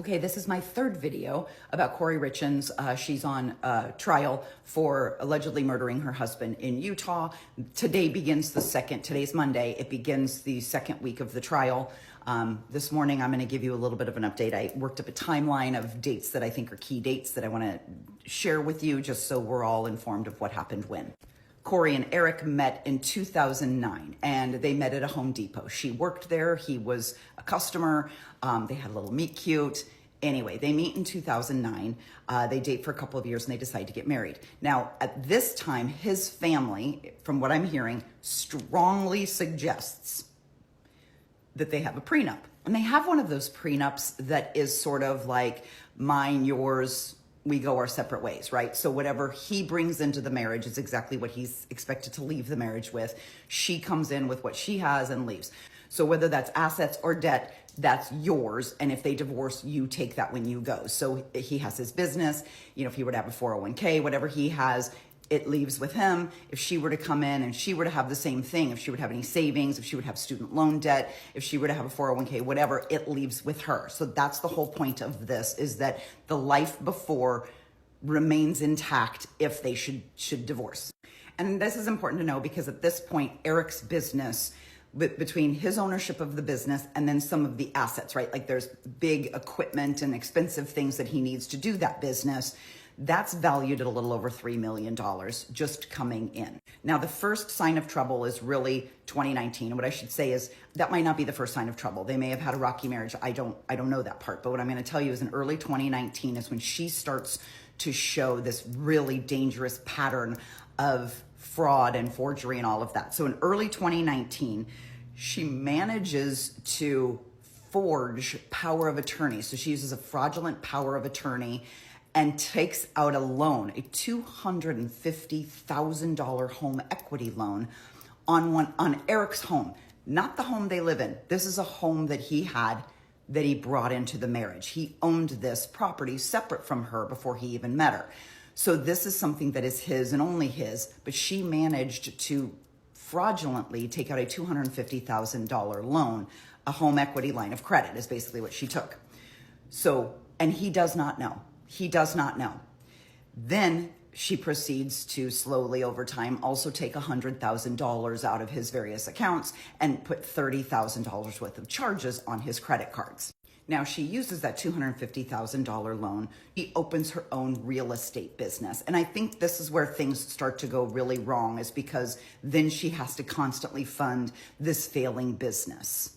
Okay, this is my third video about Kouri Richins. She's on trial for allegedly murdering her husband in Utah. Today's Monday, it begins the second week of the trial. This morning, I'm gonna give you a little bit of an update. I worked up a timeline of dates that I think are key dates that I wanna share with you just so we're all informed of what happened when. Kouri and Eric met in 2009 and they met at a Home Depot. She worked there, he was a customer, they had a little meet cute. Anyway, they meet in 2009, they date for a couple of years and they decide to get married. Now, at this time, his family, from what I'm hearing, strongly suggests that they have a prenup. And they have one of those prenups that is sort of like mine, yours, we go our separate ways, right? So whatever he brings into the marriage is exactly what he's expected to leave the marriage with. She comes in with what she has and leaves. So whether that's assets or debt, that's yours. And if they divorce, you take that when you go. So he has his business, you know, if he were to have a 401k, whatever he has, it leaves with him. If she were to come in and she were to have the same thing, if she would have any savings, if she would have student loan debt, if she were to have a 401k, whatever, it leaves with her. So that's the whole point of this, is that the life before remains intact if they should divorce. And this is important to know because at this point, Eric's business, between his ownership of the business and then some of the assets, right? Like there's big equipment and expensive things that he needs to do that business. That's valued at a little over $3 million just coming in. Now, the first sign of trouble is really 2019. And what I should say is that might not be the first sign of trouble. They may have had a rocky marriage. I don't know that part. But what I'm going to tell you is in early 2019 is when she starts to show this really dangerous pattern of fraud and forgery and all of that. So in early 2019, she manages to forge power of attorney. So she uses a fraudulent power of attorney and takes out a loan, a $250,000 home equity loan on Eric's home, not the home they live in. This is a home that he had that he brought into the marriage. He owned this property separate from her before he even met her. So this is something that is his and only his, but she managed to fraudulently take out a $250,000 loan, a home equity line of credit is basically what she took. So, and he does not know. He does not know. Then she proceeds to slowly over time also take $100,000 out of his various accounts and put $30,000 worth of charges on his credit cards. Now she uses that $250,000 loan. She opens her own real estate business. And I think this is where things start to go really wrong, is because then she has to constantly fund this failing business.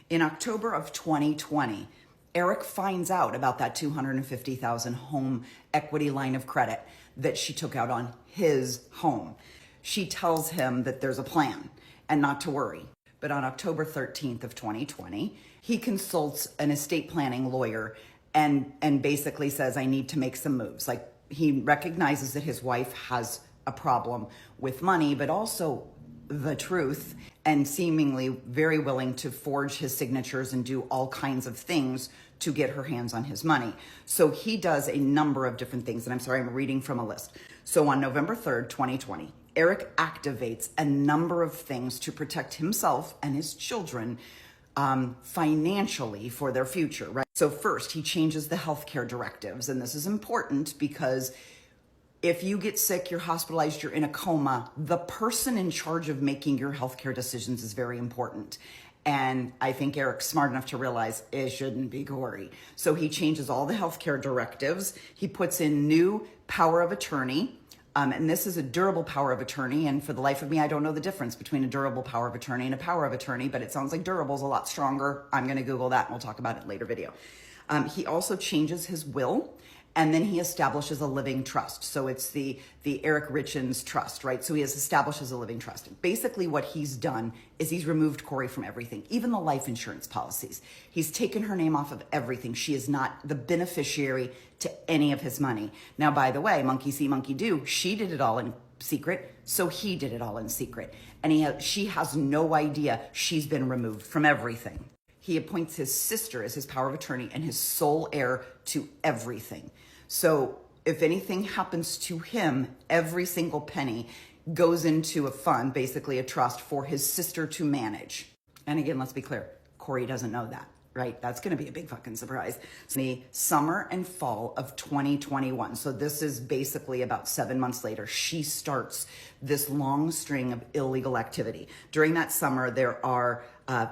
In October of 2020, Eric finds out about that $250,000 home equity line of credit that she took out on his home. She tells him that there's a plan and not to worry. But on October 13th of 2020, he consults an estate planning lawyer and basically says, I need to make some moves. Like, he recognizes that his wife has a problem with money, but also the truth, and seemingly very willing to forge his signatures and do all kinds of things to get her hands on his money. So he does a number of different things. And I'm sorry, I'm reading from a list. So on November 3rd, 2020, Eric activates a number of things to protect himself and his children financially for their future, right? So first, he changes the healthcare directives. And this is important because if you get sick, you're hospitalized, you're in a coma, the person in charge of making your healthcare decisions is very important. And I think Eric's smart enough to realize it shouldn't be Kouri. So he changes all the healthcare directives. He puts in new power of attorney. And this is a durable power of attorney. And for the life of me, I don't know the difference between a durable power of attorney and a power of attorney, but it sounds like durable is a lot stronger. I'm going to Google that and we'll talk about it in a later video. He also changes his will. And then he establishes a living trust. So it's the Eric Richins trust, right? So he has establishes a living trust. Basically what he's done is he's removed Kouri from everything, even the life insurance policies. He's taken her name off of everything. She is not the beneficiary to any of his money. Now, by the way, monkey see, monkey do. She did it all in secret, so he did it all in secret. And she has no idea she's been removed from everything. He appoints his sister as his power of attorney and his sole heir to everything. So if anything happens to him, every single penny goes into a fund, basically a trust for his sister to manage. And again, let's be clear, Kouri doesn't know that. right? That's going to be a big fucking surprise. It's the summer and fall of 2021. So this is basically about 7 months later. She starts this long string of illegal activity. During that summer, there are,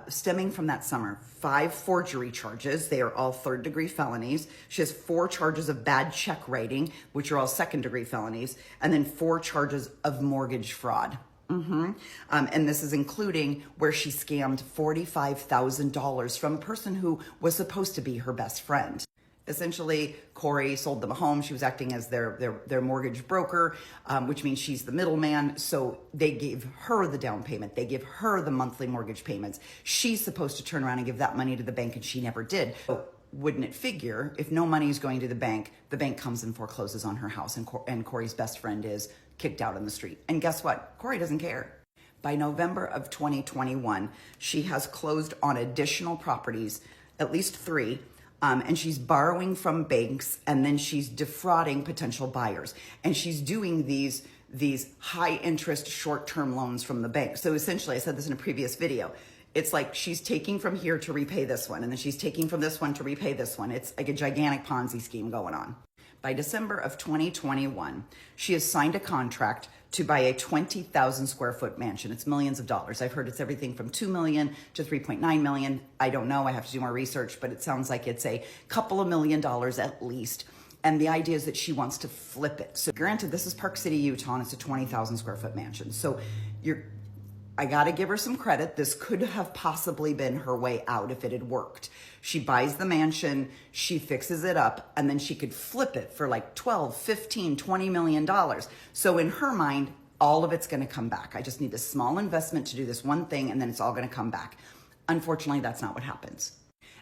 stemming from that summer, 5 forgery charges. They are all 3rd-degree felonies. She has 4 charges of bad check writing, which are all 2nd-degree felonies, and then 4 charges of mortgage fraud. And this is including where she scammed $45,000 from a person who was supposed to be her best friend. Essentially, Kouri sold them a home. She was acting as their mortgage broker, which means she's the middleman. So they gave her the down payment. They give her the monthly mortgage payments. She's supposed to turn around and give that money to the bank, and she never did. So wouldn't it figure, if no money is going to the bank comes and forecloses on her house, and Kouri's best friend is kicked out on the street. And guess what? Kouri doesn't care. By November of 2021, she has closed on additional properties, at least 3, and she's borrowing from banks, and then she's defrauding potential buyers. And she's doing these high interest short-term loans from the bank. So essentially, I said this in a previous video, it's like she's taking from here to repay this one, and then she's taking from this one to repay this one. It's like a gigantic Ponzi scheme going on. By December of 2021, she has signed a contract to buy a 20,000 square foot mansion. It's millions of dollars. I've heard it's everything from $2 million to $3.9 million. I don't know. I have to do more research, but it sounds like it's a couple of $1 million at least. And the idea is that she wants to flip it. So granted, this is Park City, Utah, and it's a 20,000 square foot mansion. So I got to give her some credit. This could have possibly been her way out if it had worked. She buys the mansion, she fixes it up, and then she could flip it for like 12, 15, $20 million. So in her mind, all of it's going to come back. I just need a small investment to do this one thing, and then it's all going to come back. Unfortunately, that's not what happens.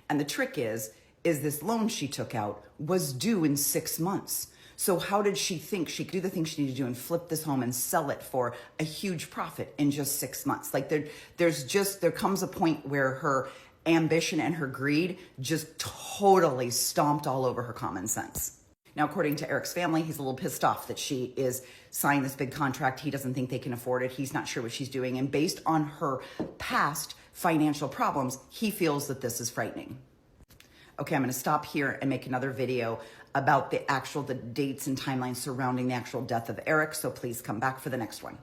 And the trick is this loan she took out was due in 6 months. So how did she think she could do the things she needed to do and flip this home and sell it for a huge profit in just 6 months? Like there comes a point where her ambition and her greed just totally stomped all over her common sense. Now, according to Eric's family, he's a little pissed off that she is signing this big contract. He doesn't think they can afford it. He's not sure what she's doing. And based on her past financial problems, he feels that this is frightening. Okay, I'm going to stop here and make another video about the dates and timelines surrounding the actual death of Eric. So please come back for the next one.